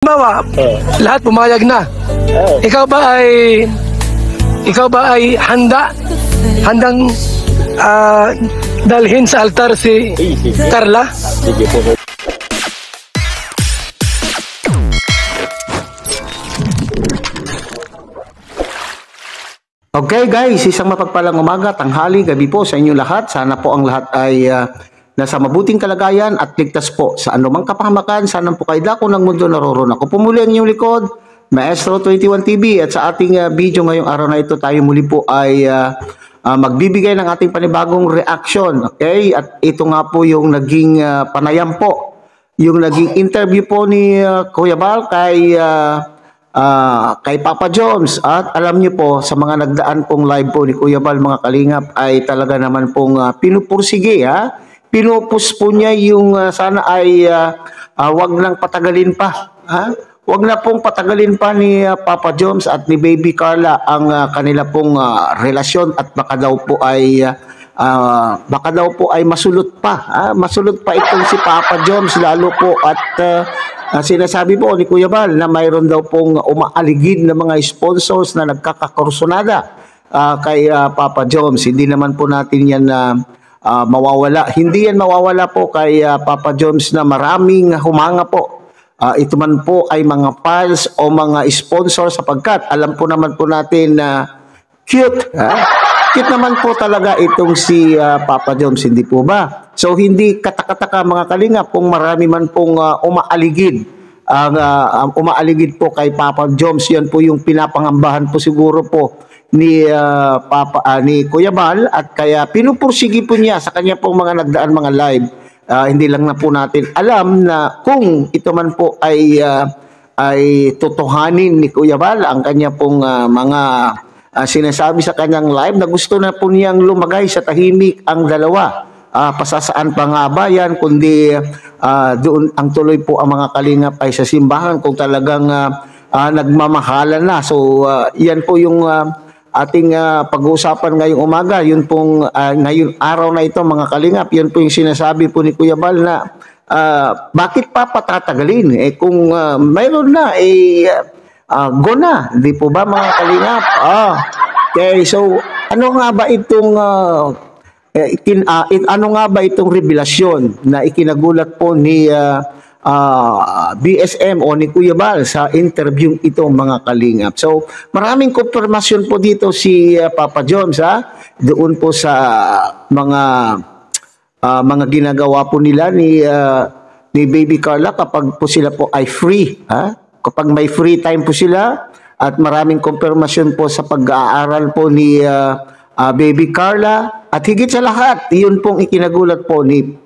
Bawa, lahat pumayag na. Ikaw ba ay handang dalhin sa altar si Carla? Sige po. Okay guys, isang mapagpalang umaga, tanghali, gabi po sa inyo lahat. Sana po ang lahat ay nasa mabuting kalagayan at ligtas po sa anumang kapahamakan. Sana po kayo dako ng mundo naroroon. Ako po muli ang inyong likod, Maestro 21 TV, at sa ating video ngayong araw na ito, tayo muli po ay magbibigay ng ating panibagong reaction. Okay? At ito nga po yung naging panayam po, yung naging interview po ni Kuya Bal kay Papa Joms. At alam niyo po, sa mga nagdaan pong live po ni Kuya Bal, mga kalingap, ay talaga naman pong pinupursige, pinupus po niya yung sana ay wag nang patagalin pa, wag na pong patagalin pa ni Papa Joms at ni Baby Carla ang kanila pong relasyon, at baka daw po ay masulot pa, masulot pa itong si Papa Joms lalo po. At sinasabi po ni Kuya Bal na mayroon daw pong umaaligid na mga sponsors na nagkakakursunada kay Papa Joms. Hindi naman po natin yan mawawala. Hindi yan mawawala po kay Papa Joms na maraming humanga po. Ito man po ay mga fans o mga sponsor, sapagkat alam po naman po natin na cute. Cute naman po talaga itong si Papa Joms, hindi po ba? So hindi katakataka mga kalingap kung marami man pong umaaligid po kay Papa Joms. Yan po yung pinapangambahan po siguro po ni Kuya Bal, at kaya pinupursigi po niya sa kanya pong mga nagdaan mga live. Hindi lang na po natin alam na kung ito man po ay totohanin ni Kuya Bal ang kanya pong mga sinasabi sa kanyang live, na gusto na po niyang lumagay sa tahimik ang dalawa. Pasasaan pa nga ba yan, kundi doon ang tuloy po ang mga kalingap ay sa simbahan kung talagang nagmamahalan na. So yan po yung ating pag-uusapan ngayong umaga. Yun pong ngayong araw na ito mga kalingap, yun po yung sinasabi po ni Kuya Bal na bakit pa patatagalin? Kung mayroon na, go na, di po ba mga kalingap? Okay, so ano nga ba itong ano nga ba itong revelasyon na ikinagulat po ni BSM o ni Kuya Bal sa interview ito mga kalingap? So maraming konfirmasyon po dito si Papa Joms, doon po sa mga ginagawa po nila ni Baby Carla kapag po sila po ay free, kapag may free time po sila. At maraming konfirmasyon po sa pag-aaral po ni Baby Carla, at higit sa lahat, yun pong ikinagulat po ni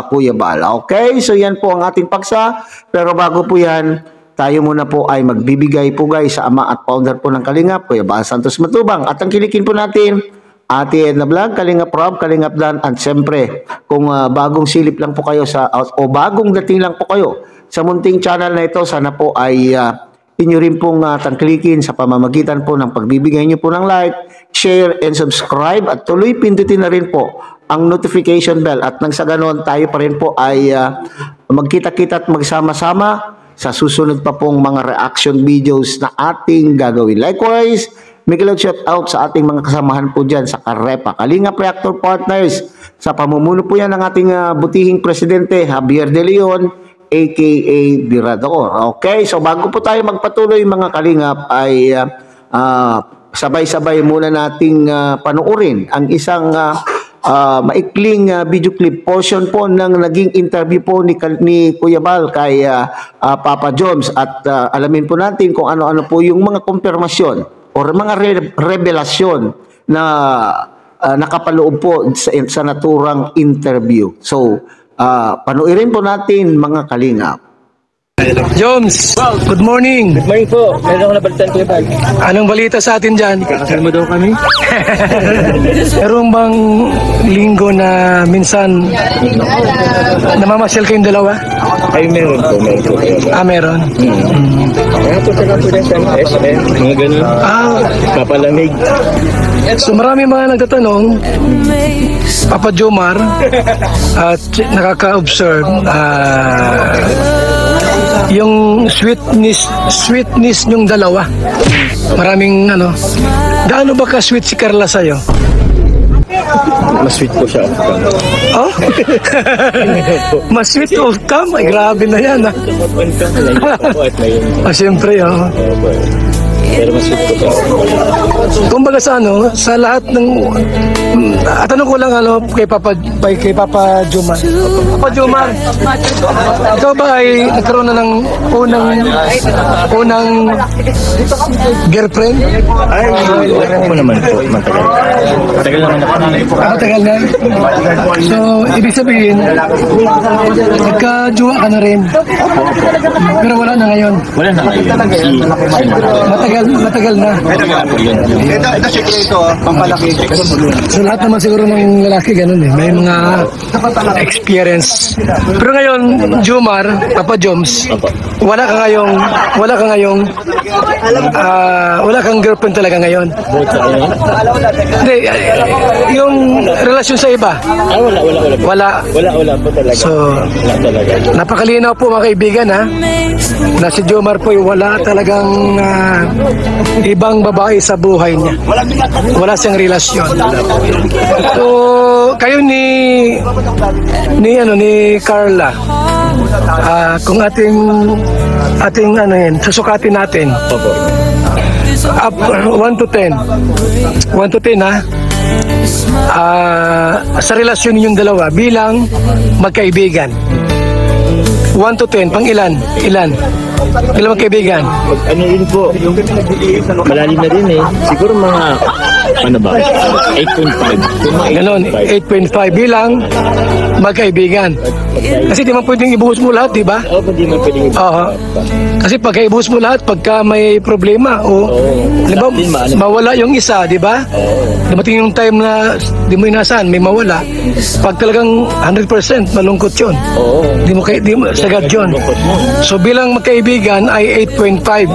Kuya Bal. Okay, so yan po ang ating paksa. Pero bago po yan, tayo muna po ay magbibigay po guys sa ama at founder po ng Kalingap, Kuya Bal Santos Matubang. At ang kilikin po natin, Ate Edna Vlog, Kalingap Rob, Kalingap Dan. At siyempre, kung bagong silip lang po kayo o bagong dating lang po kayo sa munting channel na ito, sana po ay inyo rin pong tangkilikin sa pamamagitan po ng pagbibigay nyo po ng like, share, and subscribe, at tuloy pindutin na rin po ang notification bell, at nang sa ganon tayo pa rin po ay magkita-kita at magsama-sama sa susunod pa pong mga reaction videos na ating gagawin. Likewise, may shout out sa ating mga kasamahan po dyan sa Karepa, Kalingap Reactor Partners, sa pamumuno po yan ng ating butihing presidente Javier De Leon, aka Birador. Okay, so bago po tayo magpatuloy mga kalingap, ay sabay-sabay muna nating panuorin ang isang maikling video clip portion po ng naging interview po ni Kuya Bal kay Papa Joms, at alamin po natin kung ano-ano po yung mga konfirmasyon o mga revelasyon na nakapaloob po sa naturang interview. So panuirin po natin mga kalingap. Joms, good morning. Good morning po. Meron ako nabalitan Kuya Bal. Anong balita sa atin dyan? Kakasal mo daw kami? Meron bang linggo na minsan namamasyal kayong dalawa? Ay, meron po. Meron. Kaya po talaga po sa SM, mga ganun. Papalamig. So marami mga nagtatanong, Papa Jomar, at nakaka-observe, yung sweetness yung dalawa. Maraming ano. Gaano ba ka-sweet si Carla sa'yo? Mas sweet po siya. Oh? Mas sweet of come? Ay, grabe na yan. Ah. Siyempre, oh. Pero mas sweet po siya. Kumbaga sa ano, sa lahat ng tanong ko lang ano kay Papa Jomar. Papa Jomar, ikaw ba ay nagkaroon na ng unang girlfriend? Ay, ako naman po. Matagal. Matagal naman ako. Matagal na. So, ibig sabihin, nagka-jowa ka na rin. Pero wala na ngayon. Wala na ngayon. Matagal na. So lahat naman siguro ng lalaki ganun eh. May mga experience. Pero ngayon, Jomar, Papa Joms, wala kang girlfriend talaga ngayon. Hindi, yung relasyon sa iba. Wala. Wala po talaga. So, Wala talaga. napakalinaw po mga kaibigan ha, na si Jomar po ay wala talagang ibang babae sa buhay niya. Wala siyang relasyon. So, kayo ni Carla, kung ating ano yan, susukatin natin. Opo. Up 1 to 10. 1 to 10 ha. Sa relasyon ninyong dalawa bilang magkaibigan. 1 to 10, pang ilan? Ilan magkaibigan? Ano rin po, malalim na din eh. Siguro mga, ano ba, 8.5. Ganon, 8.5 bilang magkaibigan. Kasi di man pwedeng ibuhos mo lahat, di ba? Oo, hindi man pwedeng Oo. Kasi pagka ibuhos mo lahat, pagka may problema, o diba, mawala yung isa, di ba? Dumating yung time na di mo inasaan, may mawala. Pag talagang 100% malungkot yun. Oo. Di mo sagad yun. So bilang magkaibigan ay 8.5.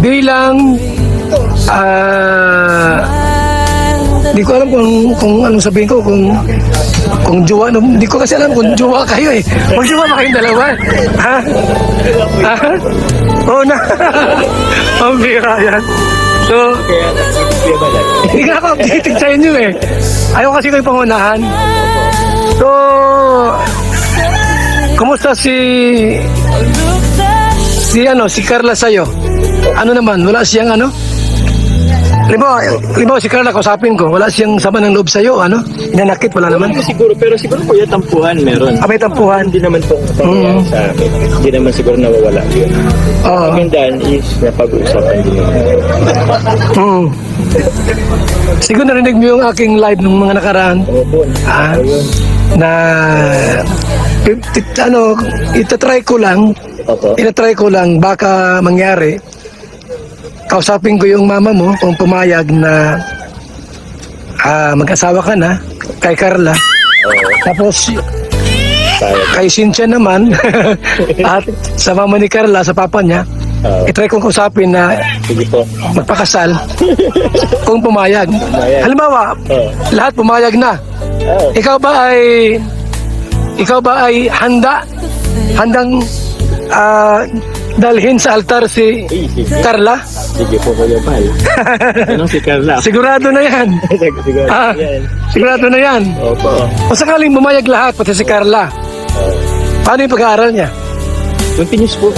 Bilang di ko alam kung anong sabihin ko, kung jowa, no, di ko kasi alam kung jowa kayo eh. Mag-jowa ba kayong dalawa? Ha? Ha? Oo na. Ang bira yan. So, hindi nga ako updated sa inyo eh. Ayaw kasi kayo pangunahan. So, kumusta si Carla sa'yo? Ano naman, wala siyang ano? Libaw si Carla, kausapin ko, wala siyang sama ng loob sa'yo, ano? Inanakit, wala naman? Siguro, pero siguro po yung tampuhan meron. May tampuhan? Hindi naman po pangyayari sa amin. Hindi naman siguro nawawala yun. Oo. Magandaan is napag-uusapan din yun. Siguro narinig mo yung aking live nung mga nakaraan. Opo. Na itatry ko lang baka mangyari. Kausapin ko yung mama mo kung pumayag na mag-asawa ka na kay Carla. Tapos kay Cynthia naman at sa mama ni Carla, sa papa niya, itry kong kausapin na Sige po. magpakasal kung pumayag. Halimbawa, lahat pumayag na. Ikaw ba ay handang dalhin sa altar si Carla? Sige po, Kuya Pal. Anong si Carla? Sigurado na yan. Sigurado yan. Sigurado na yan. Opo. O sakaling bumayag lahat, pati si Carla, paano yung pag-aaral niya? Continuous po.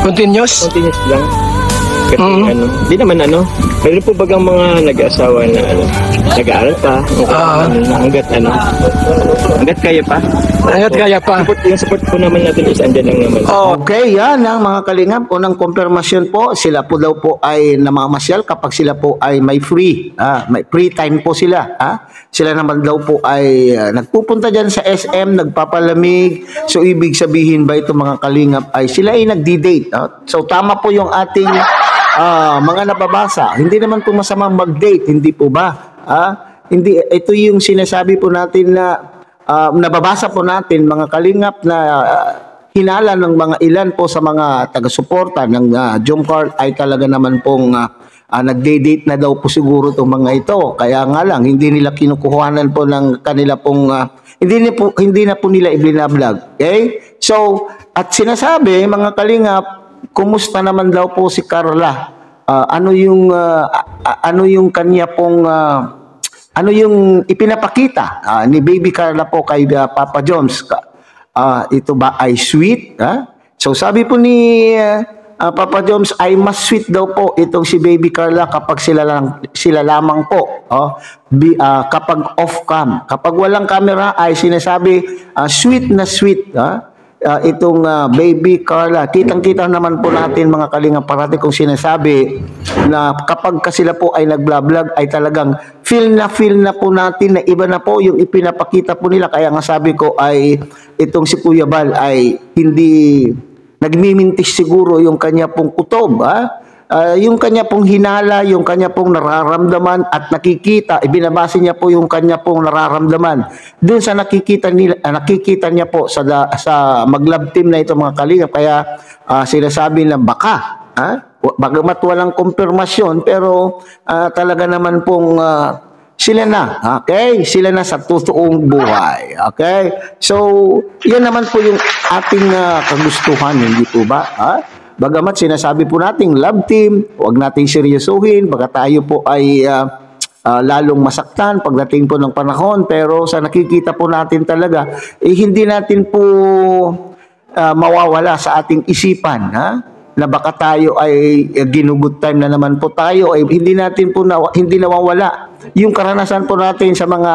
Continuous? Continuous lang. Kasi hindi naman meron po bagang mga nag-aasawa na nag-aaral pa, hanggat kaya pa. Hanggat kaya pa. Yung support po naman natin is andyan lang naman. Okay, yan ang mga kalingap. Unang konfirmasyon po, sila po daw po ay namamasyal kapag sila po ay may free. May free time po sila. Sila naman daw po ay nagpupunta dyan sa SM, nagpapalamig. So, ibig sabihin ba ito mga kalingap ay sila ay nagdi-date. So, tama po yung ating mga nababasa. Hindi naman po masamang mag-date, hindi po ba? Hindi, ito yung sinasabi po natin na nababasa po natin mga kalingap na hinala ng mga ilan po sa mga taga-suporta ng Jomcar ay talaga naman pong nagde-date na daw po siguro itong mga ito. Kaya nga lang, hindi nila kinukuhanan po ng kanila pong hindi na po nila ibinablog. Okay? So, At sinasabi, mga kalingap, kumusta naman daw po si Carla? Ano yung kanya pong ano yung ipinapakita ni Baby Carla po kay Papa Joms? Ito ba ay sweet? So sabi po ni Papa Joms ay mas sweet daw po itong si Baby Carla kapag sila lamang po. Kapag off cam. Kapag walang camera ay sinasabi sweet na sweet. Itong Baby Carla. Kitang-kita naman po natin mga kalinga parati kung sinasabi na kapag sila po ay nagblablag ay talagang feel na po natin na iba na po yung ipinapakita po nila. Kaya nga sabi ko ay itong si Kuya Bal ay hindi nagmimintis siguro yung kanya pong kutob. Yung kanya pong hinala, yung kanya pong nararamdaman at nakikita, ibinabase niya po yung kanya pong nararamdaman. Doon sa nakikita niya po sa mag-love team na ito mga kalingap. Kaya sinasabi na baka, bagamat walang kumpirmasyon, pero talaga naman pong sila na, okay? Sila na sa totoong buhay, okay? So, yan naman po yung ating kagustuhan, hindi po ba? Bagamat sinasabi po nating love team, huwag nating seryosohin, baka tayo po ay lalong masaktan pagdating po ng panahon. Pero sa nakikita po natin talaga, hindi natin po mawawala sa ating isipan, na baka tayo ay ginugood time na naman po tayo, ay hindi nawawala yung karanasan po natin sa mga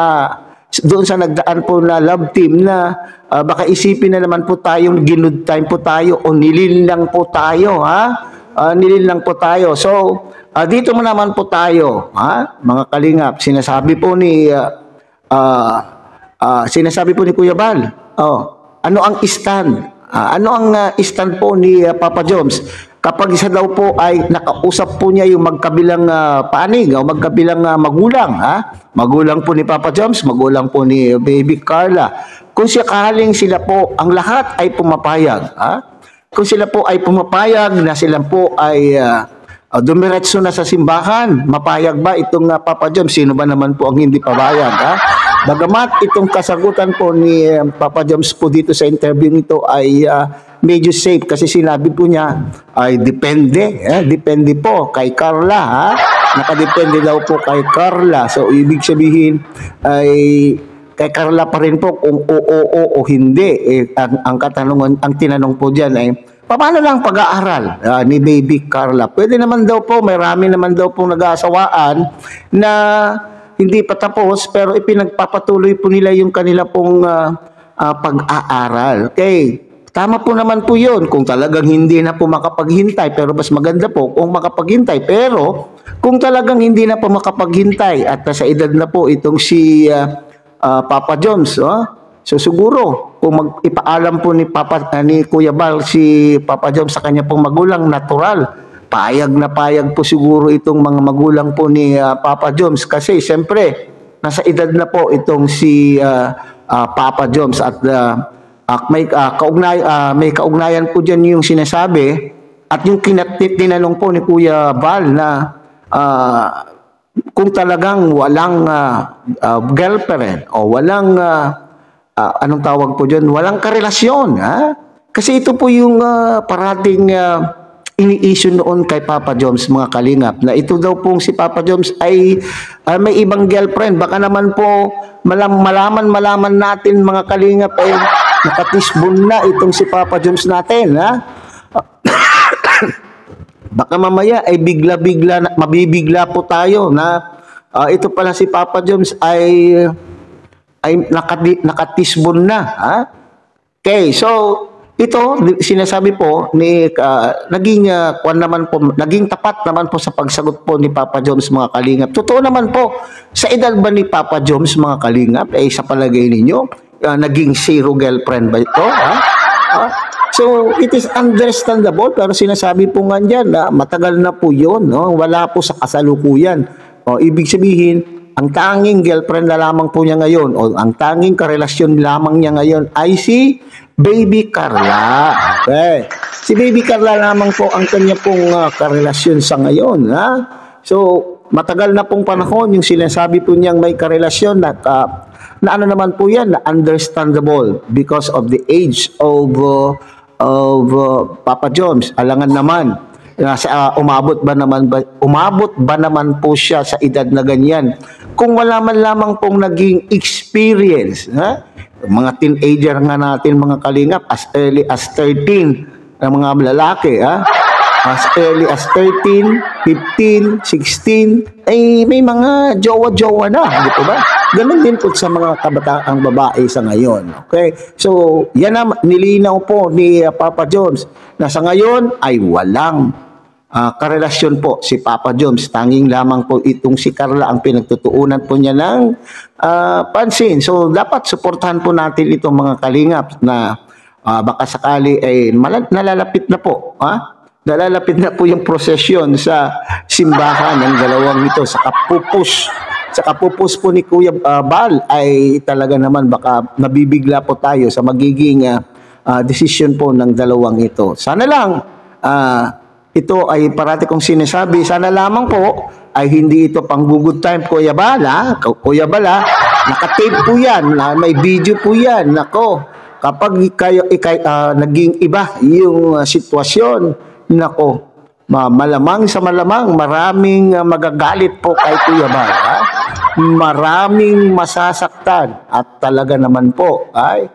doon sa nagdaan po na love team na baka isipin na naman po tayong ginood time po tayo o nililang po tayo, nililang po tayo. So, dito mo naman po tayo, mga kalingap, sinasabi po ni Kuya Bal, ano ang stand? Ano ang stand po ni Papa Joms? Kapag isa daw po ay nakausap po niya yung magkabilang panig o magkabilang magulang, magulang po ni Papa Joms, magulang po ni Baby Carla. Kung sakaling sila po, ang lahat ay pumapayag, kung sila po ay pumapayag na sila po ay dumiretso na sa simbahan, mapayag ba itong Papa Joms? Sino ba naman po ang hindi papayag? Bagamat itong kasagutan po ni Papa Joms po dito sa interview nito ay medyo safe kasi sinabi po niya ay depende po kay Carla, nakadepende daw po kay Carla. So ibig sabihin ay kay Carla pa rin po kung oo o hindi. Ang katanungan, ang tinanong po diyan ay paano lang pag-aaral ni Baby Carla? Pwede naman daw po, marami naman daw po nag-aasawaan na hindi pa tapos pero ipinagpapatuloy po nila yung kanila pong pag-aaral. Okay, tama po naman po yun kung talagang hindi na po makapaghintay, pero mas maganda po kung makapaghintay. Pero kung talagang hindi na po makapaghintay at sa edad na po itong si Papa Joms, so siguro kung ipaalam po ni Kuya Bal si Papa Joms sa kanya pong magulang, natural payag na payag po siguro itong mga magulang po ni Papa Joms kasi siyempre nasa edad na po itong si Papa Joms at may kaugnayan po dyan yung sinasabi at yung tinanong po ni Kuya Bal na kung talagang walang girlfriend o walang anong tawag po dyan, walang karelasyon, kasi ito po yung parating ini-issue noon kay Papa Joms, mga kalingap, na ito daw pong si Papa Joms ay may ibang girlfriend. Baka naman po malaman natin, mga kalingap, ay nakatisbon na itong si Papa Joms natin, baka mamaya ay mabibigla po tayo na ito pala si Papa Joms ay nakatisbon na. Okay, so ito sinasabi po ni naging tapat naman po sa pagsagot po ni Papa Joms, mga kalingap. Totoo naman po, sa edad ba ni Papa Joms, mga kalingap, ay sa palagay ninyo naging zero girlfriend ba ito? So it is understandable, pero sinasabi po nga dyan na matagal na po yun, wala po sa kasalukuyan. Ibig sabihin, ang tanging girlfriend na lamang po niya ngayon o ang tanging karelasyon lamang niya ngayon ay si Baby Carla. Okay. Si Baby Carla lamang po ang kanya pong karelasyon sa ngayon. So, matagal na pong panahon yung sinasabi po niyang may karelasyon na ano naman po yan, na understandable because of the age of of Papa Joms. Alangan naman, umabot ba naman po siya sa edad na ganyan? Kung wala man lamang pong naging experience, ha? Mga teenager nga natin, mga kalingap, as early as 13 ng mga lalaki, ha? As early as 13, 15, 16, ay may mga jowa-jowa na, di ba? Ganun din po sa mga kabataang babae sa ngayon. Okay? So, yan na nilinaw po ni Papa Joms na sa ngayon ay walang karelasyon po si Papa Joms. Tanging lamang po itong si Carla ang pinagtutuunan po niya ng pansin. So, dapat suportahan po natin itong mga kalingap na baka sakali ay nalalapit na po, ha? Nalalapit na po yung prosesyon sa simbahan ng dalawang ito sa kapupus po ni Kuya Bal ay talaga naman baka nabibigla po tayo sa magiging desisyon po ng dalawang ito. Sana lang ito ay parati kong sinasabi, sana lamang po ay hindi ito pang good time Kuya Bal, ha? Kuya Bal, ha? Nakatape po yan, may video po yan. Nako, kapag naging iba yung sitwasyon, nako, malamang sa malamang maraming magagalit po kay Kuya Bal, ha? Maraming masasaktan at talaga naman po ay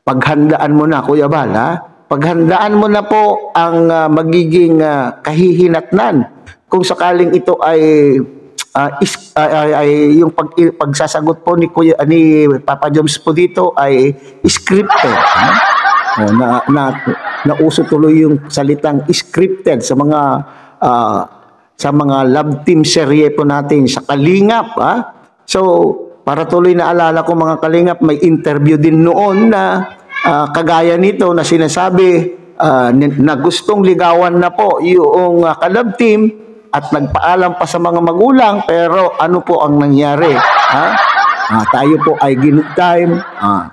paghandaan mo na Kuya Bal, ha? Paghandaan mo na po ang magiging kahihinatnan kung sakaling ito ay yung pagsasagot po ni Papa Joms po dito ay scripted, ha? Nauso tuloy yung salitang scripted sa mga love team serye po natin sa Kalingap, ha? So, para tuloy na alala ko mga Kalingap, may interview din noon na kagaya nito na sinasabi na gustong ligawan na po yung ka-love team at nagpaalam pa sa mga magulang, pero ano po ang nangyari, ha? Tayo po ay ginug time.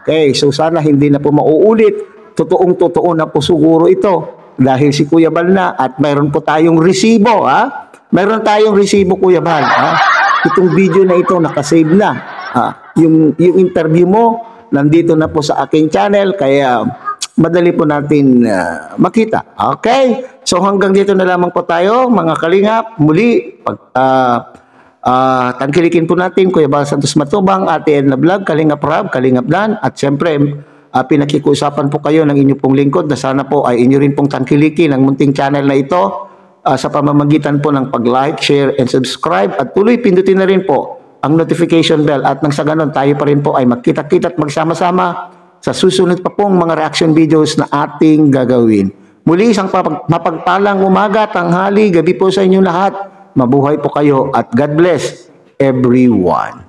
Okay, so sana hindi na po mauulit. Totoong-totoo na po siguro ito dahil si Kuya Bal na at mayroon po tayong resibo, ha? Mayroon tayong resibo, Kuya Bal, ha? Itong video na ito nakasave na. Yung interview mo nandito na po sa aking channel kaya madali po natin makita. Okay? So hanggang dito na lamang po tayo mga Kalingap. Muli tangkilikin po natin Kuya Bal Santos Matubang, Ate Edna Vlog, Kalingap Rab, Kalingap Dan at siyempre pinakikiusapan po kayo ng inyo pong lingkod na sana po ay inyo rin pong tangkilikin ang munting channel na ito sa pamamagitan po ng pag-like, share, and subscribe at tuloy pindutin na rin po ang notification bell at nang sa ganon tayo pa rin po ay magkita-kita at magsama-sama sa susunod pa pong mga reaction videos na ating gagawin. Muli isang mapagpalang umaga, tanghali, gabi po sa inyong lahat. Mabuhay po kayo at God bless everyone.